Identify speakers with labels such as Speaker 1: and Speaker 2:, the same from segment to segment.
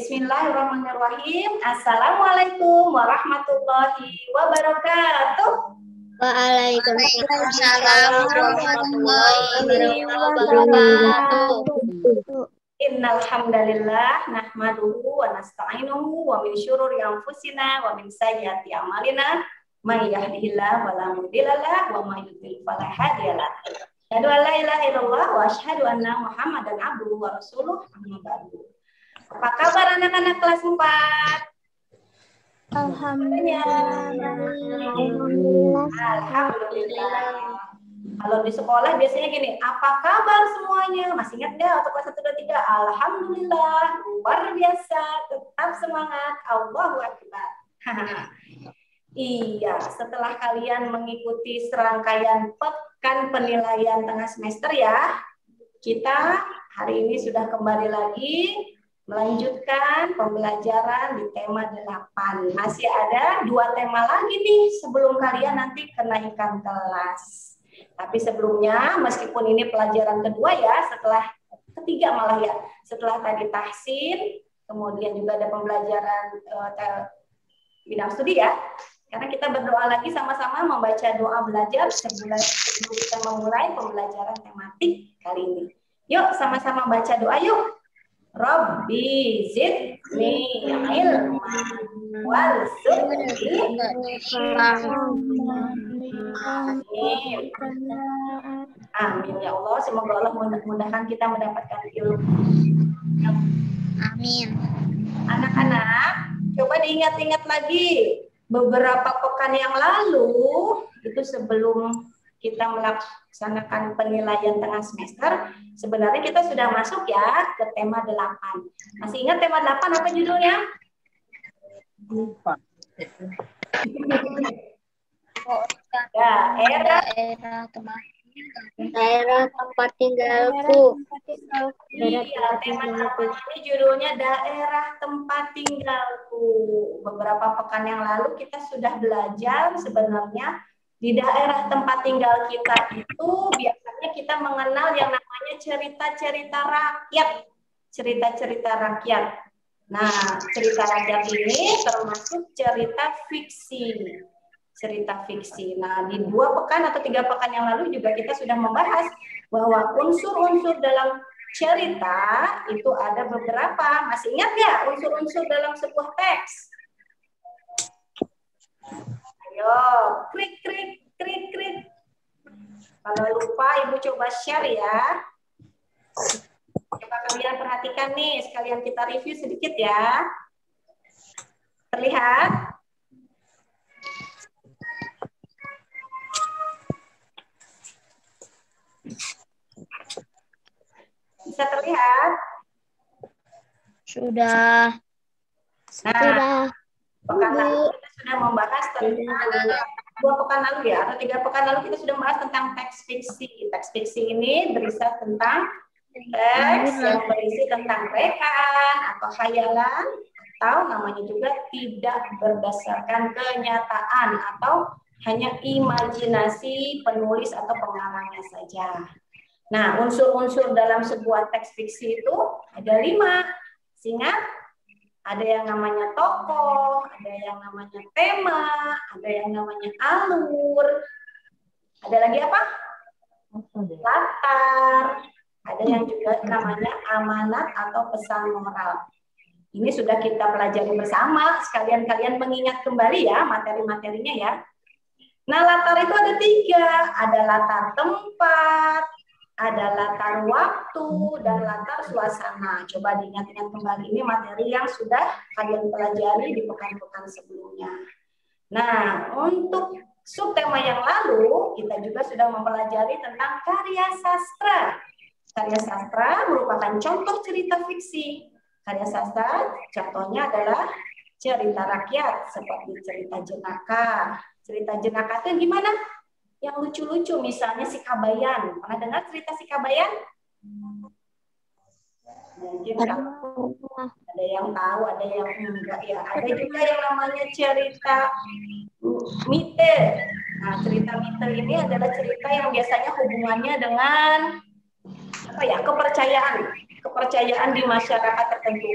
Speaker 1: Bismillahirrahmanirrahim. Assalamualaikum warahmatullahi wabarakatuh.
Speaker 2: Waalaikumsalam warahmatullahi wabarakatuh.
Speaker 1: Innal hamdalillah nahmaduhu wa nasta'inuhu wa min syururi anfusina wa min sayyiati a'malina may yahdihillahu fala mudhillalah wa may yudhlil fala hadiyalah. Asyhadu an la ilaha illallah wa asyhadu anna Muhammadan abduhu wa rasuluh. Amma ba'du. Apa kabar anak-anak kelas 4? Alhamdulillah. Kalau di sekolah biasanya gini, apa kabar semuanya? Masih ingat nggak untuk kelas 1, 2, 3? Alhamdulillah, luar biasa, tetap semangat, Allahu Akbar. Iya, setelah kalian mengikuti serangkaian pekan penilaian tengah semester ya, kita hari ini sudah kembali lagi melanjutkan pembelajaran di tema 8. Masih ada 2 tema lagi nih sebelum kalian nanti kenaikan kelas. Tapi sebelumnya, meskipun ini pelajaran kedua ya, setelah ketiga malah ya, setelah tadi tahsin, kemudian juga ada pembelajaran bidang studi ya, karena kita berdoa lagi sama-sama membaca doa belajar sebelum kita memulai pembelajaran tematik kali ini. Yuk, sama-sama baca doa yuk. Rabbi zidni ilman warzuqni. Amin ya Allah, semoga Allah mudah-mudahan kita mendapatkan ilmu.
Speaker 2: Amin.
Speaker 1: Anak-anak, coba diingat-ingat lagi beberapa pekan yang lalu itu sebelum kita melaksanakan penilaian tengah semester, sebenarnya kita sudah masuk ya ke tema 8. Masih ingat tema 8 apa judulnya?
Speaker 2: Lupa. Daerah tempat tinggalku.
Speaker 1: Iya, tema 8 ini judulnya daerah tempat tinggalku. Beberapa pekan yang lalu kita sudah belajar sebenarnya di daerah tempat tinggal kita itu biasanya kita mengenal yang namanya cerita-cerita rakyat. Cerita-cerita rakyat. Nah, cerita rakyat ini termasuk cerita fiksi. Cerita fiksi. Nah, di 2 pekan atau 3 pekan yang lalu juga kita sudah membahas bahwa unsur-unsur dalam cerita itu ada beberapa. Masih ingat ya unsur-unsur dalam sebuah teks? Ayo, klik. Kalau lupa, Ibu coba share ya. Coba kalian perhatikan nih, sekalian kita review sedikit ya. Terlihat? Bisa terlihat?
Speaker 2: Sudah.
Speaker 1: Nah, pekan lalu kita sudah membahas tentang 2 pekan lalu ya, atau 3 pekan lalu kita sudah membahas tentang teks fiksi. Teks fiksi ini berisi tentang teks yang berisi tentang rekaan atau khayalan, atau namanya juga tidak berdasarkan kenyataan atau hanya imajinasi penulis atau pengarangnya saja. Nah, unsur-unsur dalam sebuah teks fiksi itu ada 5. Ingat? Ada yang namanya tokoh, ada yang namanya tema, ada yang namanya alur, ada lagi apa? Latar, ada yang juga namanya amanat atau pesan moral. Ini sudah kita pelajari bersama, sekalian kalian mengingat kembali ya materi-materinya ya. Nah, latar itu ada 3, ada latar tempat, ada latar waktu, dan latar suasana. Coba diingat-ingat kembali, ini materi yang sudah kalian pelajari di pekan-pekan sebelumnya. Nah, untuk subtema yang lalu, kita juga sudah mempelajari tentang karya sastra. Karya sastra merupakan contoh cerita fiksi. Karya sastra contohnya adalah cerita rakyat, seperti cerita jenaka. Cerita jenaka itu gimana? Yang lucu-lucu, misalnya si Kabayan. Pernah dengar cerita si Kabayan? Mungkin ada yang tahu, ada yang enggak ya. Ada juga yang namanya cerita mite. Nah, cerita mite ini adalah cerita yang biasanya hubungannya dengan kepercayaan di masyarakat tertentu.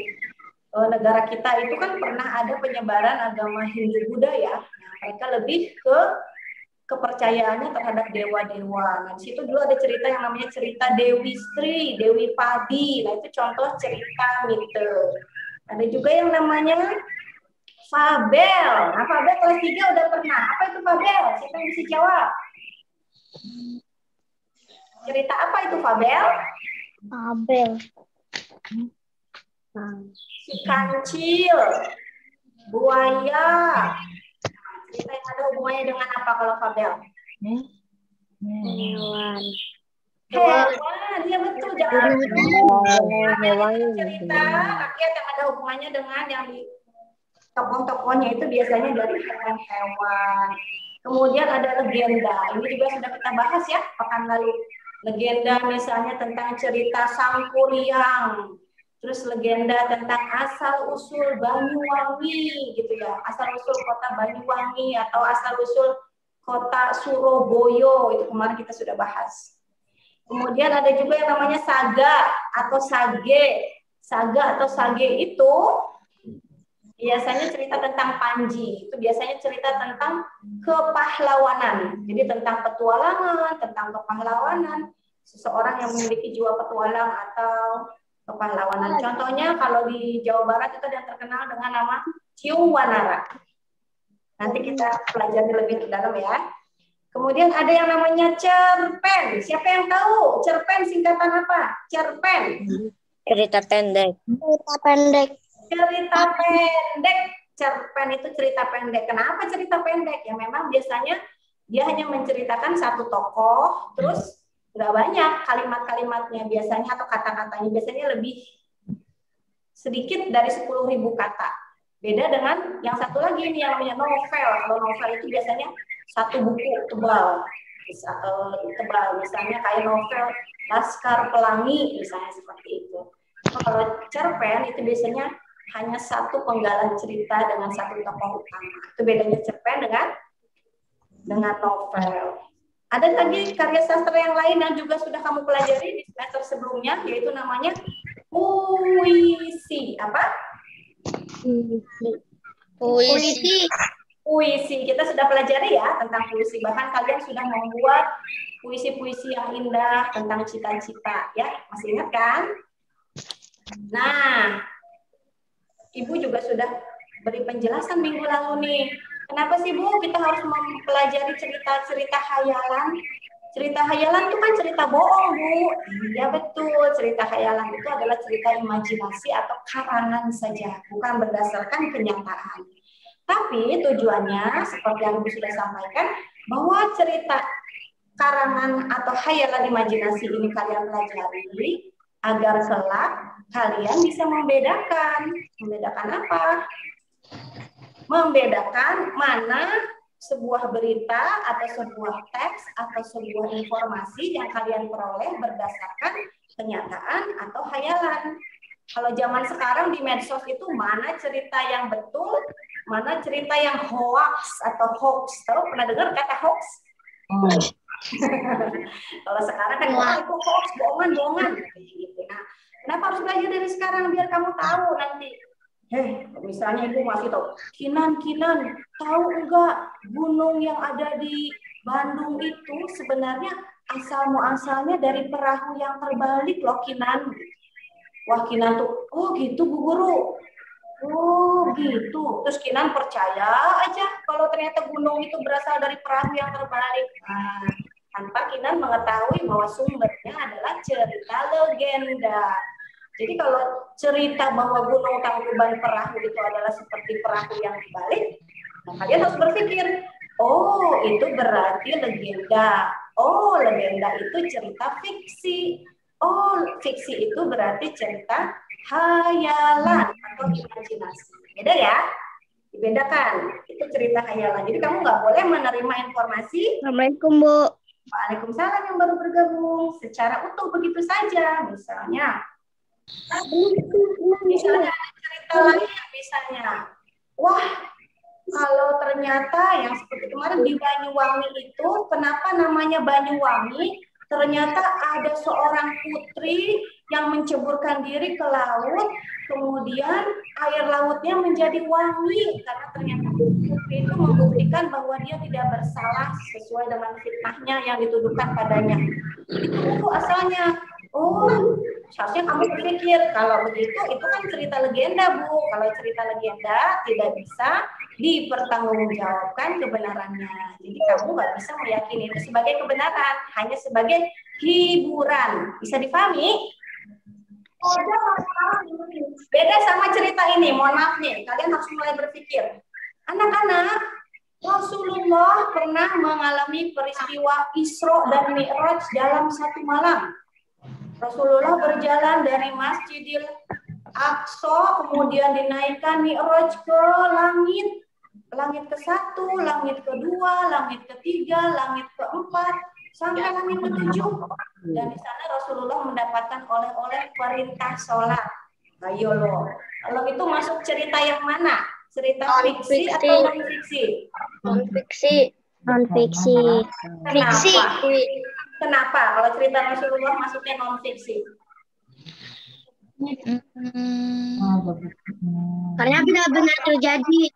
Speaker 1: negara kita itu kan pernah ada penyebaran agama Hindu-Buddha ya. Nah, mereka lebih ke kepercayaannya terhadap dewa-dewa. Nah, di situ dulu ada cerita yang namanya cerita Dewi Sri, Dewi Padi. Nah, itu contoh cerita mite. Ada juga yang namanya fabel. Nah, fabel kelas 3 udah pernah. Apa itu fabel? Siapa yang bisa jawab? Cerita apa itu fabel?
Speaker 2: Fabel.
Speaker 1: Si kancil, buaya. Cerita yang ada hubungannya dengan apa kalau fabel?
Speaker 2: Hewan.
Speaker 1: Hewan, iya betul. Jangan cerita rakyat yang ada hubungannya dengan yang di tokoh-tokohnya itu biasanya dari hewan-hewan. Kemudian ada legenda. Ini juga sudah kita bahas ya pekan lalu. Legenda misalnya tentang cerita Sangkuriang. Terus legenda tentang asal-usul Banyuwangi gitu ya. Asal-usul kota Banyuwangi atau asal-usul kota Surabaya. Itu kemarin kita sudah bahas. Kemudian ada juga yang namanya saga atau sage. Saga atau sage itu biasanya cerita tentang Panji. Itu biasanya cerita tentang kepahlawanan. Jadi tentang petualangan, tentang kepahlawanan. Seseorang yang memiliki jiwa petualang atau kepahlawanan. Contohnya kalau di Jawa Barat itu ada yang terkenal dengan nama Ciung Wanara. Nanti kita pelajari lebih dalam ya. Kemudian ada yang namanya cerpen. Siapa yang tahu? Cerpen singkatan apa? Cerpen.
Speaker 2: Cerita pendek. Cerita pendek.
Speaker 1: Cerita pendek. Cerpen itu cerita pendek. Kenapa cerita pendek? Ya memang biasanya dia hanya menceritakan satu tokoh, terus nggak banyak kalimat-kalimatnya biasanya atau kata-katanya. Biasanya lebih sedikit dari 10.000 kata. Beda dengan yang satu lagi ini yang namanya novel. Kalau novel itu biasanya satu buku tebal. Tebal. Misalnya kayak novel Laskar Pelangi, misalnya seperti itu. Kalau cerpen itu biasanya hanya satu penggalan cerita dengan satu tokoh utama. Itu bedanya cerpen dengan novel. Ada lagi karya sastra yang lain yang juga sudah kamu pelajari di semester sebelumnya, yaitu namanya puisi. Apa?
Speaker 2: Puisi.
Speaker 1: Puisi. Kita sudah pelajari ya tentang puisi. Bahkan kalian sudah membuat puisi-puisi yang indah tentang cita-cita. Ya, masih ingat kan? Nah, Ibu juga sudah beri penjelasan minggu lalu nih. Kenapa sih Bu kita harus mempelajari cerita-cerita hayalan? Cerita hayalan itu kan cerita bohong Bu. Iya betul, cerita hayalan itu adalah cerita imajinasi atau karangan saja, bukan berdasarkan kenyataan. Tapi tujuannya seperti yang Ibu sudah sampaikan, bahwa cerita karangan atau hayalan imajinasi ini kalian pelajari agar kelak kalian bisa membedakan. Membedakan apa? Membedakan mana sebuah berita atau sebuah teks atau sebuah informasi yang kalian peroleh berdasarkan kenyataan atau hayalan. Kalau zaman sekarang di medsos itu mana cerita yang betul, mana cerita yang hoax atau hoax. Tahu pernah dengar kata hoax? Kalau sekarang kan itu hoax, bohongan. Gitu. Nah, kenapa harus belajar dari sekarang biar kamu tahu nanti? Misalnya Ibu masih tahu, Kinan, tahu enggak gunung yang ada di Bandung itu sebenarnya asal-muasalnya dari perahu yang terbalik loh Kinan. Wah Kinan tuh, oh gitu Bu Guru. Oh gitu. Terus Kinan percaya aja kalau ternyata gunung itu berasal dari perahu yang terbalik. Nah, tanpa Kinan mengetahui bahwa sumbernya adalah cerita legenda. Jadi kalau cerita bahwa Gunung Tangkuban Perahu itu adalah seperti perahu yang dibalik, nah kalian harus berpikir, oh itu berarti legenda. Oh legenda itu cerita fiksi. Oh fiksi itu berarti cerita hayalan atau imajinasi. Beda ya? Dibedakan. Itu cerita hayalan. Jadi kamu nggak boleh menerima informasi.
Speaker 2: Assalamualaikum Bu.
Speaker 1: Waalaikumsalam yang baru bergabung. Secara utuh begitu saja. Misalnya ada cerita lain misalnya, wah kalau ternyata yang seperti kemarin di Banyuwangi itu, kenapa namanya Banyuwangi? Ternyata ada seorang putri yang menceburkan diri ke laut, kemudian air lautnya menjadi wangi karena ternyata Putri itu membuktikan bahwa dia tidak bersalah sesuai dengan fitnahnya yang dituduhkan padanya. Itu asalnya. Oh, seharusnya kamu berpikir kalau begitu itu kan cerita legenda, Bu. Kalau cerita legenda tidak bisa dipertanggungjawabkan kebenarannya. Jadi kamu nggak bisa meyakini itu sebagai kebenaran, hanya sebagai hiburan. Bisa dipahami? Beda sama cerita ini, mohon maaf nih, kalian harus mulai berpikir. Anak-anak, Rasulullah pernah mengalami peristiwa Isra dan Mi'raj dalam satu malam. Rasulullah berjalan dari Masjidil Aqsa, kemudian dinaikkan Mi'raj ke langit. Langit ke-1, langit ke-2, langit ke-3, langit ke-4, sampai langit ke-7. Dan di sana Rasulullah mendapatkan oleh-oleh perintah sholat. Ayo loh, kalau itu masuk cerita yang mana? Cerita fiksi atau non-fiksi?
Speaker 2: Non-fiksi. Non-fiksi. Fiksi.
Speaker 1: Kenapa? Kalau cerita Rasulullah masuknya non-fiksi?
Speaker 2: Karena benar-benar terjadi.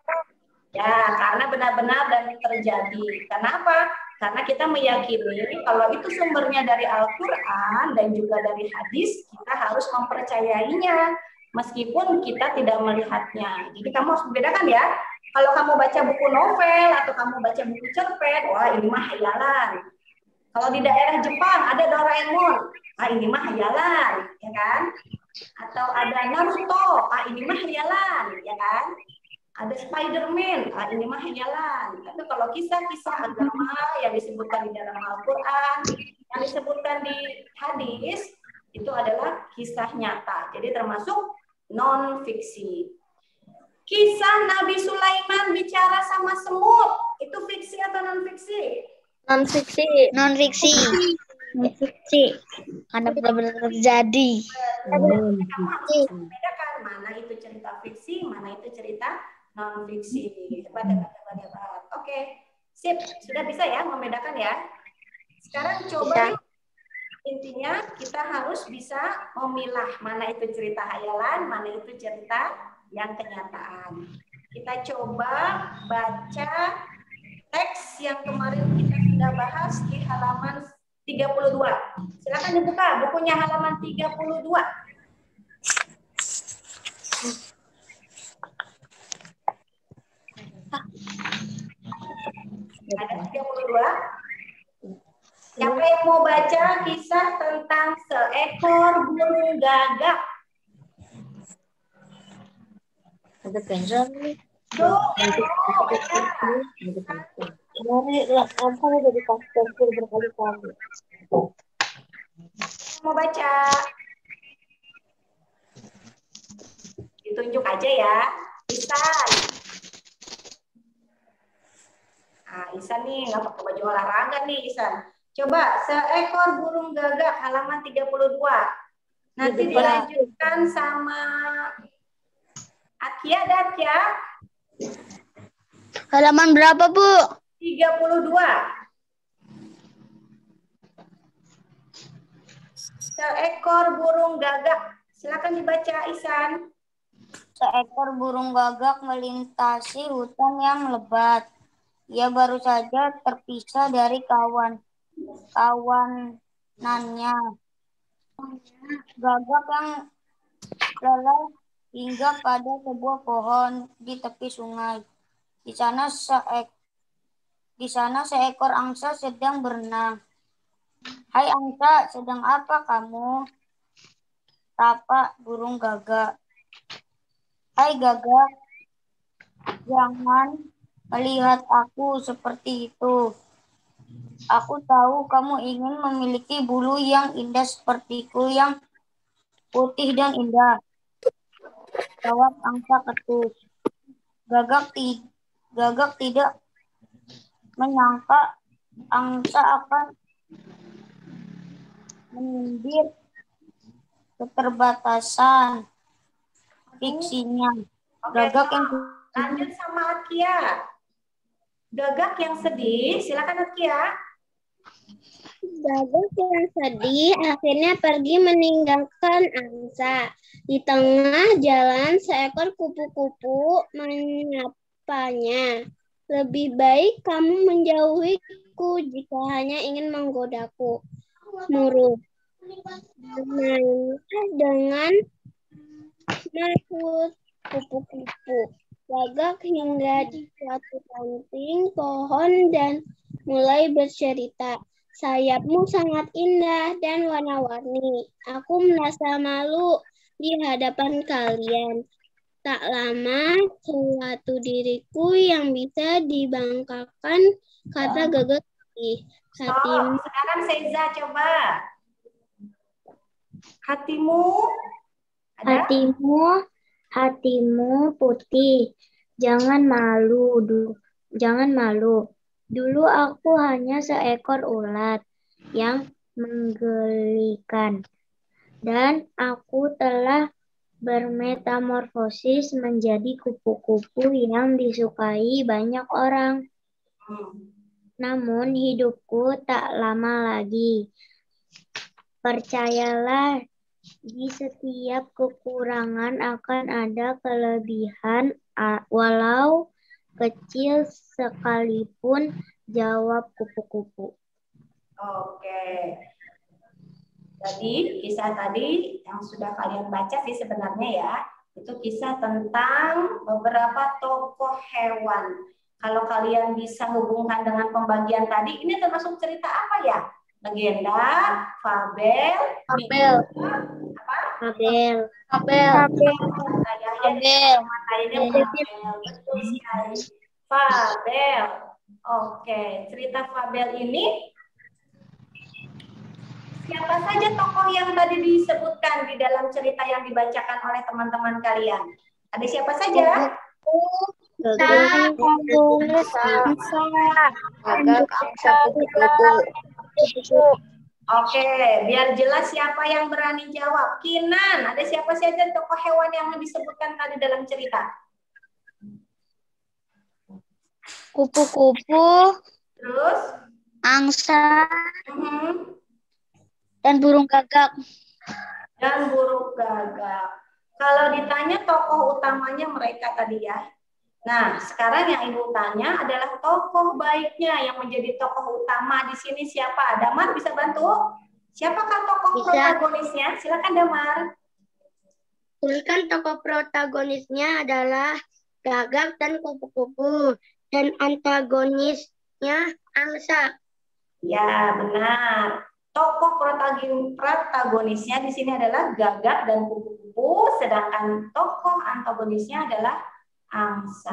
Speaker 1: Ya, karena benar-benar dan terjadi. Kenapa? Karena kita meyakini kalau itu sumbernya dari Al-Quran dan juga dari hadis, kita harus mempercayainya meskipun kita tidak melihatnya. Jadi kamu harus membedakan ya. Kalau kamu baca buku novel atau kamu baca buku cerpen, wah ini mah hayalan. Kalau di daerah Jepang ada Doraemon, ini mah hayalan, ya kan? Atau ada Naruto, ini mah hayalan, ya kan? Ada Spider-Man, ini mah hayalan. Tapi kalau kisah-kisah agama yang disebutkan di dalam Al-Quran, yang disebutkan di hadis, itu adalah kisah nyata. Jadi termasuk non-fiksi. Kisah Nabi Sulaiman bicara sama semut, itu fiksi atau non-fiksi?
Speaker 2: Non-fiksi. Non-fiksi. Non-fiksi. Karena benar-benar terjadi.
Speaker 1: Kamu harus membedakan mana itu cerita fiksi, mana itu cerita non-fiksi. Hebat. Oke, sip. Sudah bisa ya membedakan ya. Sekarang coba yuk. Intinya kita harus bisa memilah mana itu cerita hayalan, mana itu cerita yang kenyataan. Kita coba baca teks yang kemarin kita sudah bahas di halaman 32. Silakan dibuka bukunya halaman 32. Ada 32. Siapa yang mau baca kisah tentang seekor burung gagak?
Speaker 2: Ada pensil nih.
Speaker 1: Tuh,
Speaker 2: udah dikasih pensil berkali-kali.
Speaker 1: mau baca? Ditunjuk aja ya. Isan. Isan nih nggak pakai baju olahraga nih Isan. Coba seekor burung gagak halaman 32. Nanti dilanjutkan sama Akia dan Akia.
Speaker 2: Halaman berapa, Bu?
Speaker 1: 32. Seekor burung gagak. Silakan dibaca Isan.
Speaker 3: Seekor burung gagak melintasi hutan yang lebat. Ia baru saja terpisah dari kawanannya. Gagak yang lelah hingga pada sebuah pohon di tepi sungai. Di sana seekor angsa sedang berenang. Hai angsa, sedang apa kamu? Sapa burung gagak. Hai gagak, jangan melihat aku seperti itu. Aku tahu kamu ingin memiliki bulu yang indah sepertiku, yang putih dan indah. Jawab angsa ketus. Gagak tidak menyangka angsa akan menyindir keterbatasan fiksinya. Gagak yang
Speaker 1: lanjut sama Akia. Gagak yang sedih, silakan Akia.
Speaker 2: Gagak yang sedih akhirnya pergi meninggalkan angsa. Di tengah jalan seekor kupu-kupu menyapanya. Lebih baik kamu menjauhiku jika hanya ingin menggodaku. Murung. Bermainlah dengan makhluk kupu-kupu. Gagak hingga di suatu ranting pohon dan mulai bercerita. Sayapmu sangat indah dan warna-warni. Aku merasa malu di hadapan kalian. Tak lama, suatu diriku yang bisa dibanggakan, kata Gagak sedih.
Speaker 1: Stop. Sekarang Seiza coba. Hatimu ada?
Speaker 2: Hatimu putih. Jangan malu, jangan malu. Dulu aku hanya seekor ulat yang menggelikan, dan aku telah bermetamorfosis menjadi kupu-kupu yang disukai banyak orang. Namun hidupku tak lama lagi. Percayalah, di setiap kekurangan akan ada kelebihan, walau kecil sekalipun, jawab kupu-kupu.
Speaker 1: Oke. Jadi kisah tadi yang sudah kalian baca sih sebenarnya ya, itu kisah tentang beberapa tokoh hewan. Kalau kalian bisa hubungkan dengan pembagian tadi, ini termasuk cerita apa ya? Legenda, fabel, fabel. Oke, cerita fabel ini siapa saja tokoh yang tadi disebutkan di dalam cerita yang dibacakan oleh teman-teman kalian? Ada siapa saja? Oke, biar jelas siapa yang berani jawab. Kinan, ada siapa saja tokoh hewan yang disebutkan tadi dalam cerita?
Speaker 2: Kupu-kupu,
Speaker 1: Terus?
Speaker 2: angsa,
Speaker 1: Mhm.
Speaker 2: dan burung gagak.
Speaker 1: Dan burung gagak. Kalau ditanya tokoh utamanya mereka tadi ya. Nah, sekarang yang Ibu tanya adalah tokoh baiknya yang menjadi tokoh utama di sini siapa? Damar bisa bantu? Siapakah tokoh protagonisnya? Silakan Damar.
Speaker 2: Tulisan tokoh protagonisnya adalah gagak dan kupu-kupu, dan antagonisnya angsa.
Speaker 1: Ya, benar. Tokoh protagonisnya di sini adalah gagak dan kupu-kupu, sedangkan tokoh antagonisnya adalah angsa.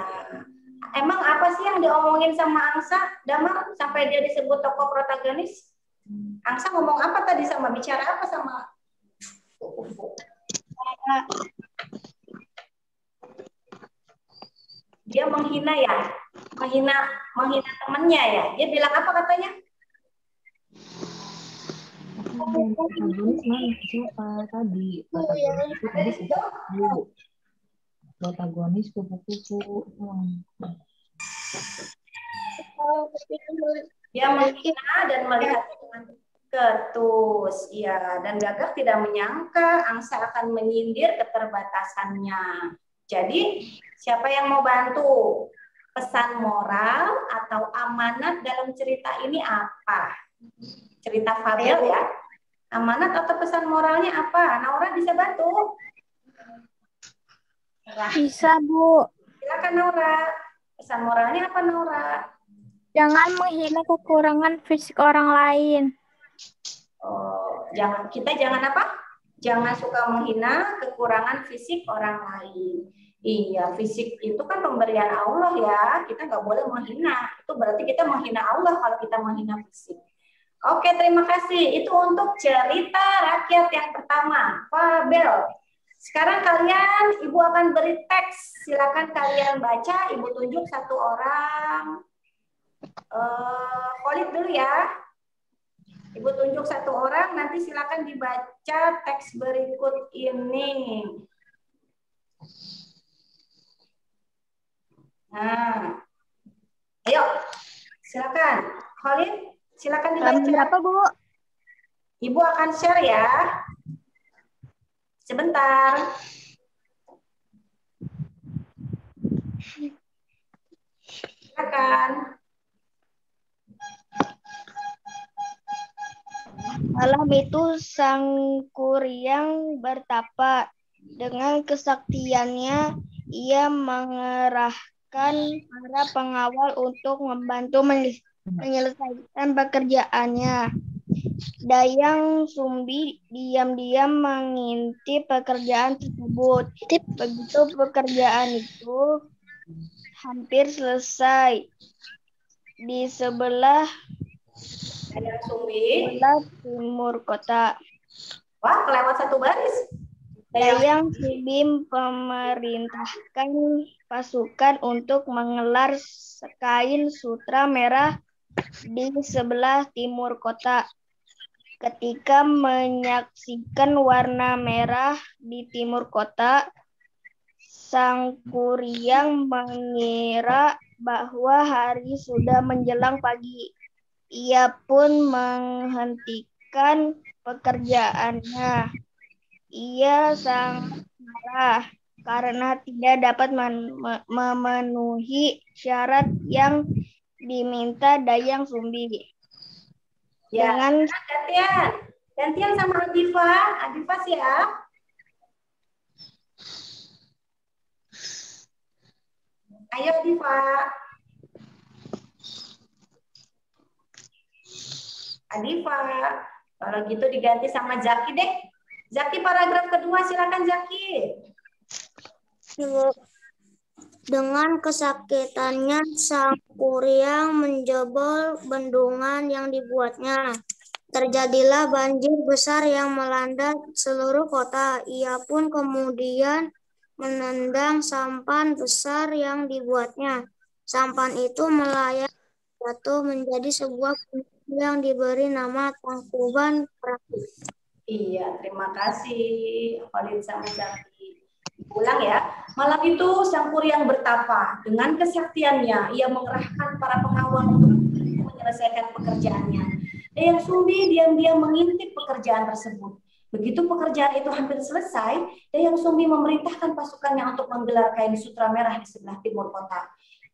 Speaker 1: Emang apa sih yang diomongin sama angsa, Damar, sampai dia disebut tokoh protagonis? Angsa ngomong apa tadi, sama bicara apa sama kupu-kupu? Dia menghina ya, menghina temannya ya. Dia bilang apa katanya?
Speaker 4: Siapa tadi? Protagonis kupu-kupu.
Speaker 1: Dia menghina dan melihat dengan ketus. Ya, dan gagak tidak menyangka angsa akan menyindir keterbatasannya. Jadi, siapa yang mau bantu? Pesan moral atau amanat dalam cerita ini apa? Cerita fabel ya. Amanat atau pesan moralnya apa? Naura bisa bantu?
Speaker 3: Bisa, Bu.
Speaker 1: Silakan Naura. Pesan moralnya apa Naura?
Speaker 3: Jangan menghina kekurangan fisik orang lain.
Speaker 1: Oh, jangan apa? Jangan suka menghina kekurangan fisik orang lain. Iya, fisik itu kan pemberian Allah ya. Kita nggak boleh menghina. Itu berarti kita menghina Allah kalau kita menghina fisik. Oke, terima kasih. Itu untuk cerita rakyat yang pertama, fabel. Sekarang kalian, Ibu akan beri teks. Silakan kalian baca. Ibu tunjuk satu orang. Khalid dulu ya. Ibu tunjuk satu orang, nanti silakan dibaca teks berikut ini. Nah, ayo, silakan. Khalid, Silakan
Speaker 3: Halaman
Speaker 1: dibaca.
Speaker 3: berapa, Bu?
Speaker 1: Ibu akan share ya. Sebentar. Silakan.
Speaker 3: Malam itu Sang Kuryang bertapa. Dengan kesaktiannya, ia mengerahkan para pengawal untuk membantu menyelesaikan pekerjaannya. Dayang Sumbi diam-diam mengintip pekerjaan tersebut. Begitu pekerjaan itu hampir selesai. Di sebelah
Speaker 1: Dayang Sumbi.
Speaker 3: timur kota.
Speaker 1: Wah, kelewat satu baris.
Speaker 3: Dayang Sumbi memerintahkan pasukan untuk mengelar kain sutra merah di sebelah timur kota. Ketika menyaksikan warna merah di timur kota, Sang Kuryang mengira bahwa hari sudah menjelang pagi. Ia pun menghentikan pekerjaannya. Ia sangat marah karena tidak dapat memenuhi syarat yang diminta Dayang Sumbi.
Speaker 1: Ya,
Speaker 3: Dengan
Speaker 1: gantian sama Adifa. Adifa siap. Ayo Adifa. Adifa. Kalau gitu diganti sama Zaki deh. Zaki paragraf kedua, silakan Zaki.
Speaker 2: Dengan kesakitannya, Sang Kuryang menjebol bendungan yang dibuatnya. Terjadilah banjir besar yang melanda seluruh kota. Ia pun kemudian menendang sampan besar yang dibuatnya. Sampan itu melayang jatuh menjadi sebuah gunung yang diberi nama Tangkuban Perahu.
Speaker 1: Iya, terima kasih Khalid sama Zaki. Ulang ya. Malam itu Sang Kuryang bertapa. Dengan kesaktiannya, ia mengerahkan para pengawal untuk menyelesaikan pekerjaannya. Dayang Sumbi diam-diam mengintip pekerjaan tersebut. Begitu pekerjaan itu hampir selesai, Dayang Sumbi memerintahkan pasukannya untuk menggelar kain sutra merah di sebelah timur kota.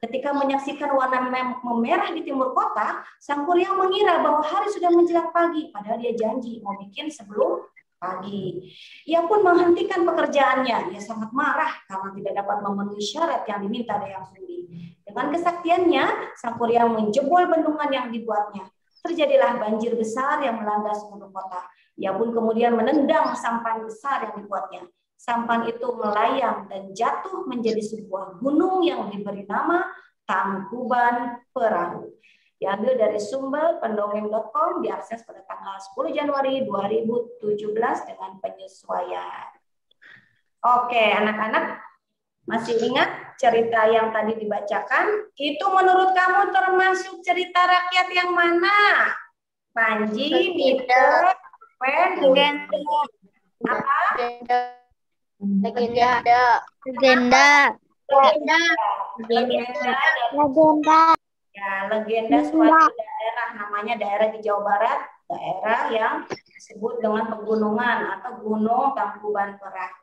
Speaker 1: Ketika menyaksikan warna memerah di timur kota, Sang Kuryang mengira bahwa hari sudah menjelang pagi, padahal dia janji mau bikin sebelum pagi. Ia pun menghentikan pekerjaannya. Ia sangat marah karena tidak dapat memenuhi syarat yang diminta Dayang Sumbi. Dengan kesaktiannya, Sang Kuryang menjebol bendungan yang dibuatnya. Terjadilah banjir besar yang melanda seluruh kota. Ia pun kemudian menendang sampan besar yang dibuatnya. Sampan itu melayang dan jatuh menjadi sebuah gunung yang diberi nama Tangkuban Perahu. Diambil dari sumber pendongeng.com, diakses pada tanggal 10 Januari 2017 dengan penyesuaian. Oke, anak-anak masih ingat cerita yang tadi dibacakan? Itu menurut kamu termasuk cerita rakyat yang mana? Panji, Mita, Pen, apa?
Speaker 2: Legenda.
Speaker 1: Ya, legenda suatu daerah, namanya daerah di Jawa Barat, daerah yang disebut dengan pegunungan atau Gunung Tangkuban Perahu.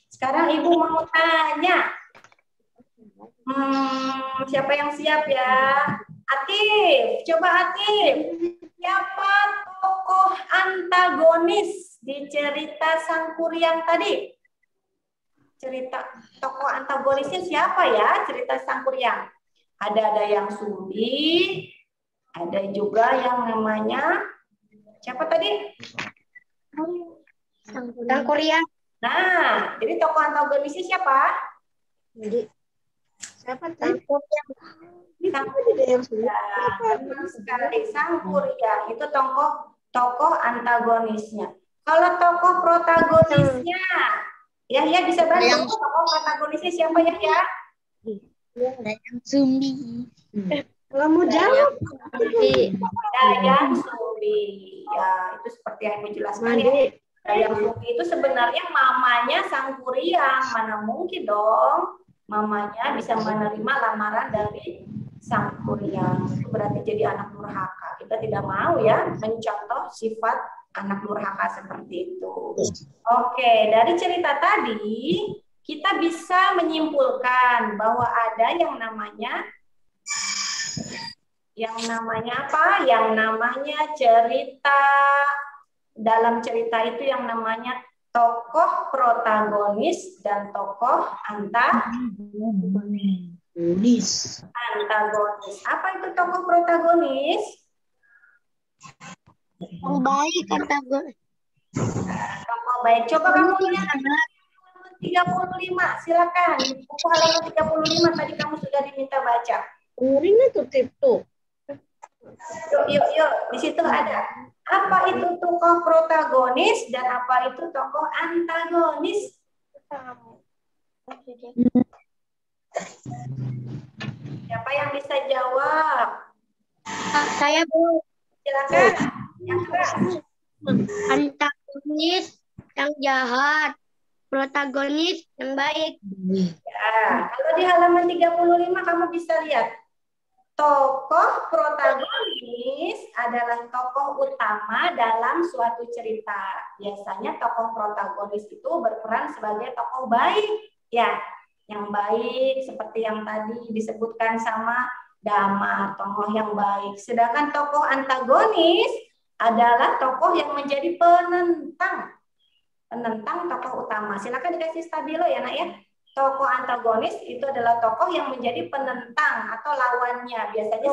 Speaker 1: Sekarang Ibu mau tanya, siapa yang siap ya? Atif, coba Atif. Siapa tokoh antagonis di cerita Sang Kuryang tadi? Cerita tokoh antagonisnya siapa ya? Cerita Sang Kuryang. Ada Dayang Sumbi, ada juga yang namanya siapa tadi?
Speaker 2: Sang Kuryang.
Speaker 1: Nah, jadi tokoh antagonisnya siapa?
Speaker 2: Siapa tadi?
Speaker 1: Sang Kuryang. Benar sekali, Sang Kuryang itu tokoh antagonisnya. Kalau tokoh protagonisnya, ya bisa bantu. Tokoh protagonisnya siapa ya?
Speaker 2: Dayang Sumbi.
Speaker 1: Kamu jawab. Dayang Sumbi. Ya, itu seperti yang Ibu jelaskan ya. Dayang Sumbi itu sebenarnya mamanya Sang Kuryang. Mana mungkin dong mamanya bisa menerima lamaran dari sang kuryang. Itu berarti jadi anak durhaka. Kita tidak mau ya mencontoh sifat anak durhaka seperti itu. Oke, dari cerita tadi kita bisa menyimpulkan bahwa ada yang namanya apa? Yang namanya cerita. Dalam cerita itu yang namanya tokoh protagonis dan tokoh antagonis. Apa itu tokoh protagonis?
Speaker 2: Yang baik antagonis.
Speaker 1: Tokoh baik. Coba kamu lihat 35. Silakan. Buku halaman 35 tadi kamu sudah diminta baca.
Speaker 2: Ini tuh.
Speaker 1: Yuk. Di situ ada. Apa itu tokoh protagonis dan apa itu tokoh antagonis? Siapa yang bisa jawab?
Speaker 2: Saya belum.
Speaker 1: Silakan. Yang keras.
Speaker 2: Antagonis yang jahat, protagonis yang baik.
Speaker 1: Ya, kalau di halaman 35 kamu bisa lihat. Tokoh protagonis adalah tokoh utama dalam suatu cerita. Biasanya tokoh protagonis itu berperan sebagai tokoh baik, ya, yang baik seperti yang tadi disebutkan sama Damar, tokoh yang baik. Sedangkan tokoh antagonis adalah tokoh yang menjadi penentang tokoh utama. Silakan dikasih stabilo ya, Nak ya. Tokoh antagonis itu adalah tokoh yang menjadi penentang atau lawannya. Biasanya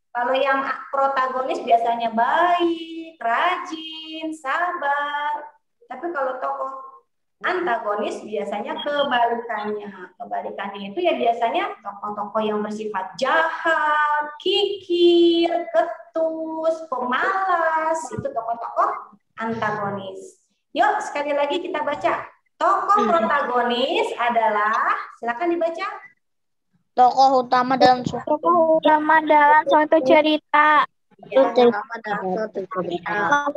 Speaker 1: kalau yang protagonis biasanya baik, rajin, sabar. Tapi kalau tokoh antagonis biasanya kebalikannya. Kebalikannya itu ya biasanya tokoh-tokoh yang bersifat jahat, kikir, ketus, pemalas. Itu tokoh-tokoh antagonis. Yuk sekali lagi kita baca. Tokoh protagonis adalah, silakan dibaca.
Speaker 2: Tokoh utama dalam suatu cerita.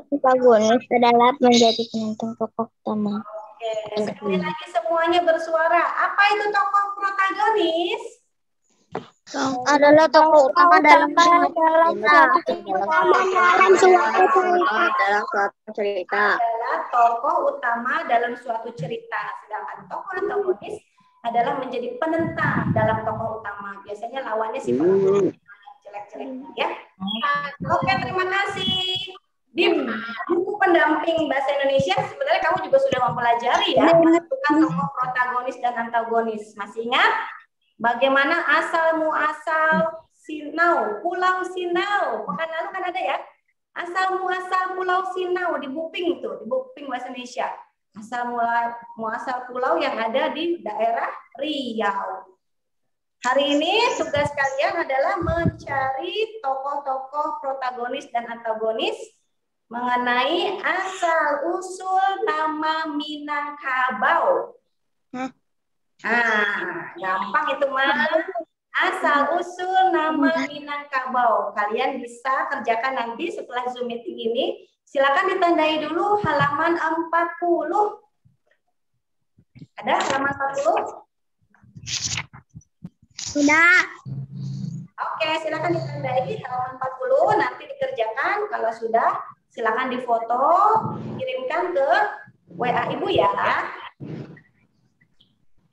Speaker 2: Protagonis adalah menjadi penonton tokoh utama.
Speaker 1: Oke, sekali lagi semuanya bersuara. Apa itu tokoh protagonis?
Speaker 2: Adalah tokoh utama dalam suatu cerita.
Speaker 1: Adalah tokoh utama dalam suatu cerita. Sedangkan tokoh antagonis adalah menjadi penentang dalam tokoh utama. Biasanya lawannya si jelek-jelek ya. Oke, terima kasih. Di buku pendamping bahasa Indonesia sebenarnya kamu juga sudah mempelajari ya menentukan tokoh protagonis dan antagonis. Masih ingat bagaimana asal muasal Sinau, Pulau Sinau? Pekan lalu kan ada ya. Asal muasal Pulau Sinau di Buping itu, di Buping bahasa Indonesia. Asal muasal pulau yang ada di daerah Riau. Hari ini tugas kalian adalah mencari tokoh-tokoh protagonis dan antagonis mengenai asal-usul nama Minangkabau. Gampang itu mah. Asal-usul nama Minangkabau. Kalian bisa kerjakan nanti setelah Zoom meeting ini. Silakan ditandai dulu halaman 40. Ada halaman 40?
Speaker 2: Sudah.
Speaker 1: Oke, silakan ditandai halaman 40. Nanti dikerjakan. Kalau sudah, silakan difoto, kirimkan ke WA Ibu ya.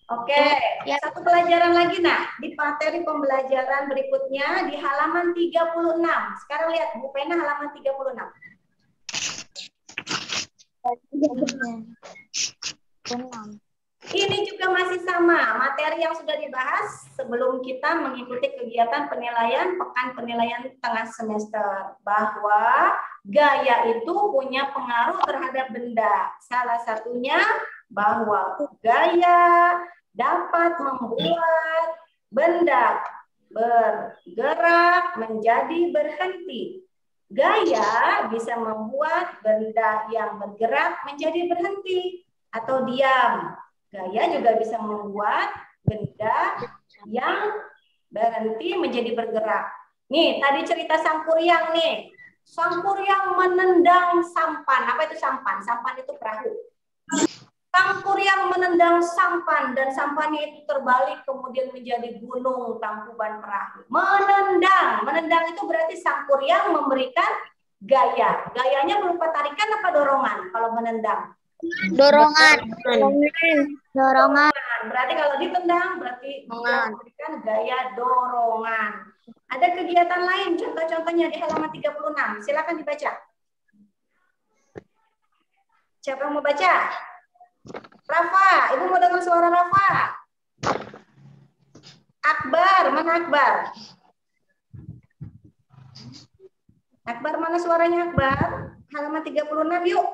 Speaker 1: Oke, satu pelajaran lagi nah. Di materi pembelajaran berikutnya di halaman 36. Sekarang lihat Bu Pena halaman 36. Ini juga masih sama materi yang sudah dibahas sebelum kita mengikuti kegiatan penilaian pekan penilaian tengah semester, bahwa gaya itu punya pengaruh terhadap benda. Salah satunya bahwa gaya dapat membuat benda bergerak menjadi berhenti. Gaya bisa membuat benda yang bergerak menjadi berhenti atau diam. Gaya juga bisa membuat benda yang berhenti menjadi bergerak. Nih, tadi cerita sang kuryang nih. Sang kuryang menendang sampan. Apa itu sampan? Sampan itu perahu. Tangkur yang menendang sampan dan sampannya itu terbalik kemudian menjadi gunung tangkuban perahu. Menendang itu berarti sangkur yang memberikan gaya. Gayanya berupa tarikan apa dorongan kalau menendang?
Speaker 2: Dorongan.
Speaker 1: Berarti kalau ditendang berarti memberikan gaya dorongan. Ada kegiatan lain contoh-contohnya di halaman 36. Silakan dibaca. Siapa yang mau baca? Rafa, Ibu mau dengar suara Rafa. Akbar, mana Akbar? Akbar, mana suaranya Akbar? Halaman 36 yuk.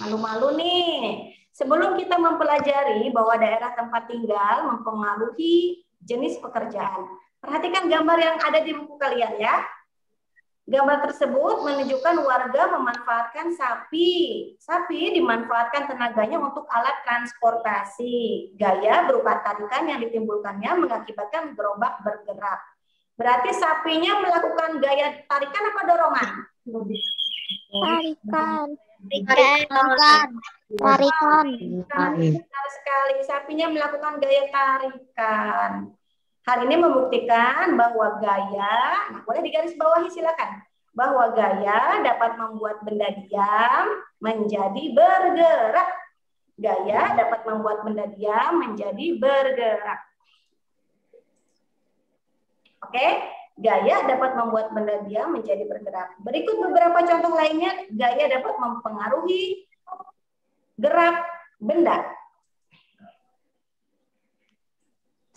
Speaker 1: Malu-malu nih. Sebelum kita mempelajari bahwa daerah tempat tinggal mempengaruhi jenis pekerjaan. Perhatikan gambar yang ada di buku kalian ya. Gambar tersebut menunjukkan warga memanfaatkan sapi. Sapi dimanfaatkan tenaganya untuk alat transportasi. Gaya berupa tarikan yang ditimbulkannya mengakibatkan gerobak bergerak. Berarti sapinya melakukan gaya tarikan apa dorongan?
Speaker 2: Tarikan.
Speaker 1: Benar sekali, sapinya melakukan gaya tarikan. Hal ini membuktikan bahwa gaya, nah boleh digaris bawahi silakan, bahwa gaya dapat membuat benda diam menjadi bergerak. Gaya dapat membuat benda diam menjadi bergerak. Oke, gaya dapat membuat benda diam menjadi bergerak. Berikut beberapa contoh lainnya, gaya dapat mempengaruhi gerak benda.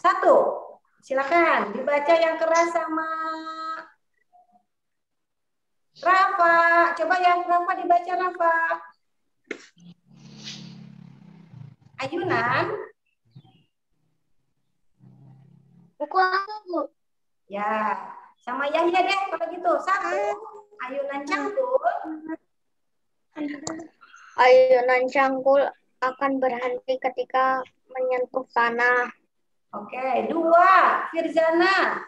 Speaker 1: 1. Silakan dibaca yang keras sama Rafa. Coba yang Rafa dibaca Rafa. Ayunan.
Speaker 2: Buku apa, Bu?
Speaker 1: Ya, sama Yahya deh kalau gitu. 1. Ayunan cangkul.
Speaker 2: Ayunan cangkul akan berhenti ketika menyentuh tanah.
Speaker 1: Oke, 2. Firzana.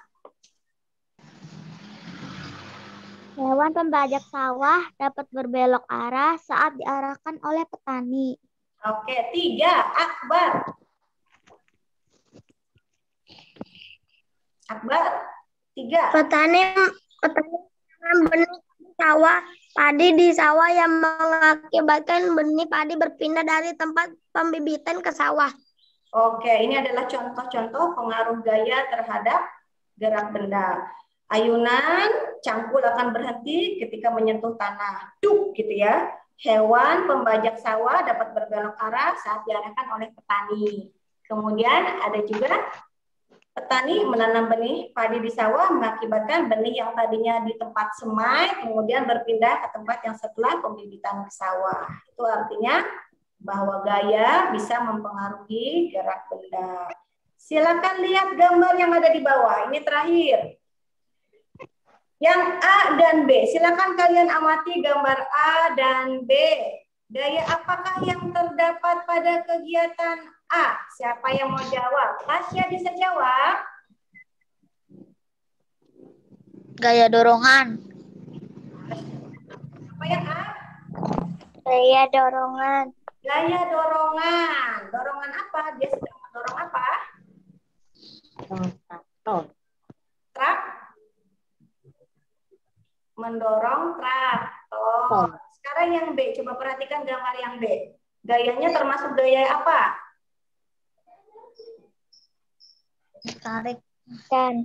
Speaker 2: Hewan pembajak sawah dapat berbelok arah saat diarahkan oleh petani.
Speaker 1: Oke, 3. Akbar. Akbar. 3.
Speaker 2: Petani menanam benih sawah padi di sawah yang mengakibatkan benih padi berpindah dari tempat pembibitan ke sawah.
Speaker 1: Oke, ini adalah contoh-contoh pengaruh gaya terhadap gerak benda. Ayunan cangkul akan berhenti ketika menyentuh tanah. Duk gitu ya. Hewan pembajak sawah dapat berbelok arah saat diarahkan oleh petani. Kemudian ada juga petani menanam benih padi di sawah mengakibatkan benih yang tadinya di tempat semai kemudian berpindah ke tempat yang setelah pembibitan ke sawah. Itu artinya bahwa gaya bisa mempengaruhi gerak benda. Silakan lihat gambar yang ada di bawah. Ini terakhir. Yang A dan B. Silakan kalian amati gambar A dan B. Gaya apakah yang terdapat pada kegiatan A? Siapa yang mau jawab? Tasya bisa jawab.
Speaker 2: Gaya dorongan.
Speaker 1: Apa yang A?
Speaker 2: Gaya dorongan.
Speaker 1: Gaya dorongan. Dorongan apa? Dia sedang mendorong apa? Trak. Mendorong traktor. Sekarang yang B. Coba perhatikan gambar yang B. Gayanya termasuk gaya apa?
Speaker 2: Tarikan.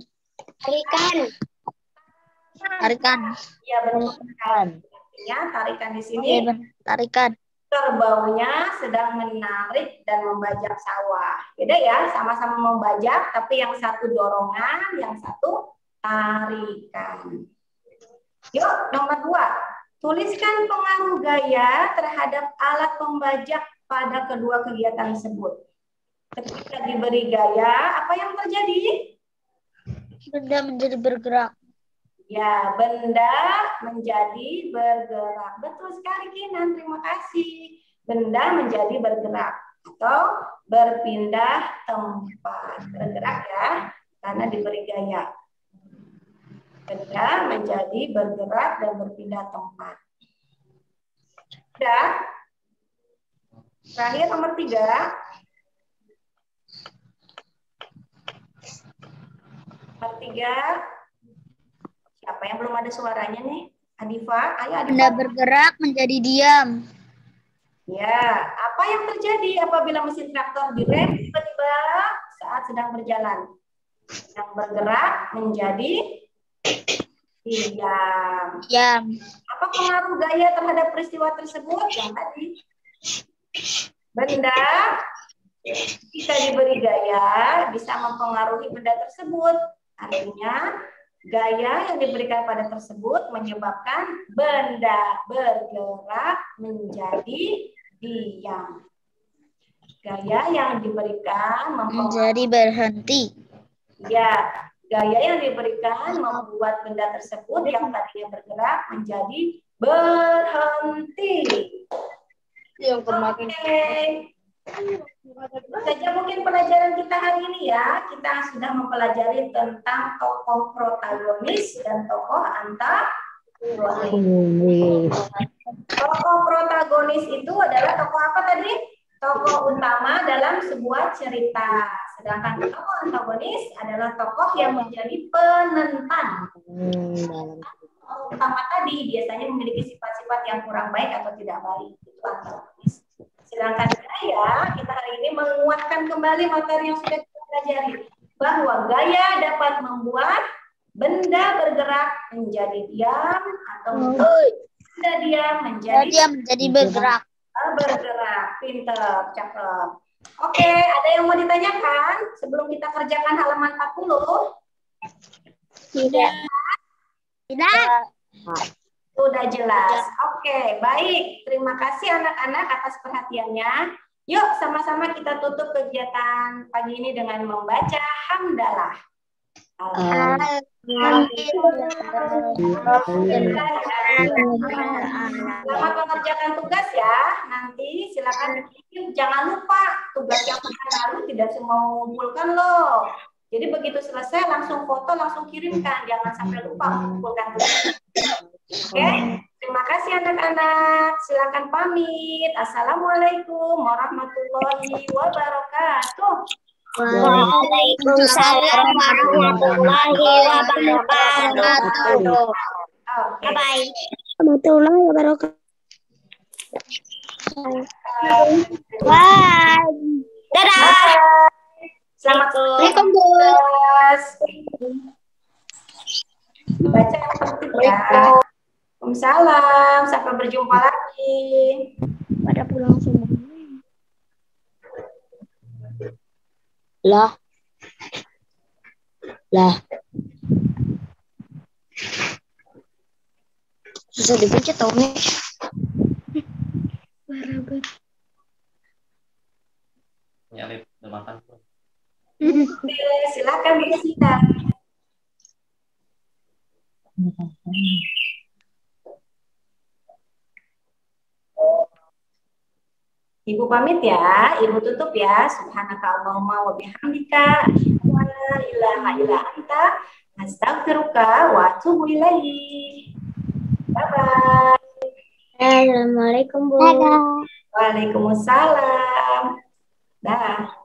Speaker 1: Ya betul. Ya, tarikan di sini.
Speaker 2: Tarikan.
Speaker 1: Kerbaunya sedang menarik dan membajak sawah. Beda ya, sama-sama membajak, tapi yang satu dorongan, yang satu tarikan. Yuk, nomor 2. Tuliskan pengaruh gaya terhadap alat pembajak pada kedua kegiatan tersebut. Ketika diberi gaya, apa yang terjadi?
Speaker 2: Benda menjadi bergerak.
Speaker 1: Ya, benda menjadi bergerak. Betul sekali, Kinan. Terima kasih. Benda menjadi bergerak atau berpindah tempat. Bergerak ya, karena diberi gaya. Benda menjadi bergerak dan berpindah tempat. Udah. Terakhir nomor 3. Nomor 3. Siapa yang belum ada suaranya nih? Adifa, ayo Adifa.
Speaker 3: Benda bergerak menjadi diam.
Speaker 1: Ya, apa yang terjadi apabila mesin traktor direm tiba-tiba saat sedang berjalan? Yang bergerak menjadi diam.
Speaker 3: Diam.
Speaker 1: Apa pengaruh gaya terhadap peristiwa tersebut? Yang tadi. Benda jika diberi gaya bisa mempengaruhi benda tersebut. Artinya gaya yang diberikan pada tersebut menyebabkan benda bergerak menjadi diam. Gaya yang diberikan
Speaker 3: Menjadi berhenti.
Speaker 1: Ya, gaya yang diberikan membuat benda tersebut yang tadinya bergerak menjadi berhenti. Oke. Saja mungkin pelajaran kita hari ini ya. Kita sudah mempelajari tentang tokoh protagonis dan tokoh antagonis. Tokoh protagonis itu adalah tokoh apa tadi? Tokoh utama dalam sebuah cerita. Sedangkan tokoh antagonis adalah tokoh yang menjadi penentang. Tokoh utama tadi biasanya memiliki sifat-sifat yang kurang baik atau tidak baik. Itu antagonis. Sedangkan gaya, kita hari ini menguatkan kembali materi yang sudah kita pelajari. Bahwa gaya dapat membuat benda bergerak menjadi diam atau benda diam menjadi
Speaker 3: bergerak.
Speaker 1: Bergerak. Pinter, cakep. Oke, ada yang mau ditanyakan sebelum kita kerjakan halaman 40?
Speaker 2: Tidak.
Speaker 1: Sudah jelas. Oke, baik. Terima kasih anak-anak atas perhatiannya. Yuk, sama-sama kita tutup kegiatan pagi ini dengan membaca hamdalah. Selamat mengerjakan tugas ya. Nanti silakan dikirim. Jangan lupa tugas yang lalu tidak semua mengumpulkan loh. Jadi begitu selesai langsung foto, langsung kirimkan. Jangan sampai lupa mengumpulkan tugas. Oke, terima kasih anak-anak. Silakan pamit. Assalamualaikum warahmatullahi wabarakatuh.
Speaker 2: Waalaikumsalam warahmatullahi wabarakatuh.
Speaker 1: Bye.
Speaker 2: Warahmatullahi wabarakatuh. Bye. Dadah.
Speaker 1: Selamat
Speaker 2: Assalamualaikum, Bu.
Speaker 1: Baca yang penting ya. Waalaikumsalam. Sampai berjumpa lagi.
Speaker 2: Pada pulang semua.
Speaker 3: Lah. Susah dipencet tau nih.
Speaker 5: Nyalip, udah makan.
Speaker 1: Oke, silakan bersidang. Ibu pamit ya, Ibu tutup ya. Subhanakallahumma wa bihamdika, asyhadu an la ilaha illa anta, astaghfiruka wa atubu ilaik. Bye-bye.
Speaker 2: Assalamualaikum, Bu.
Speaker 1: Waalaikumsalam. Dah.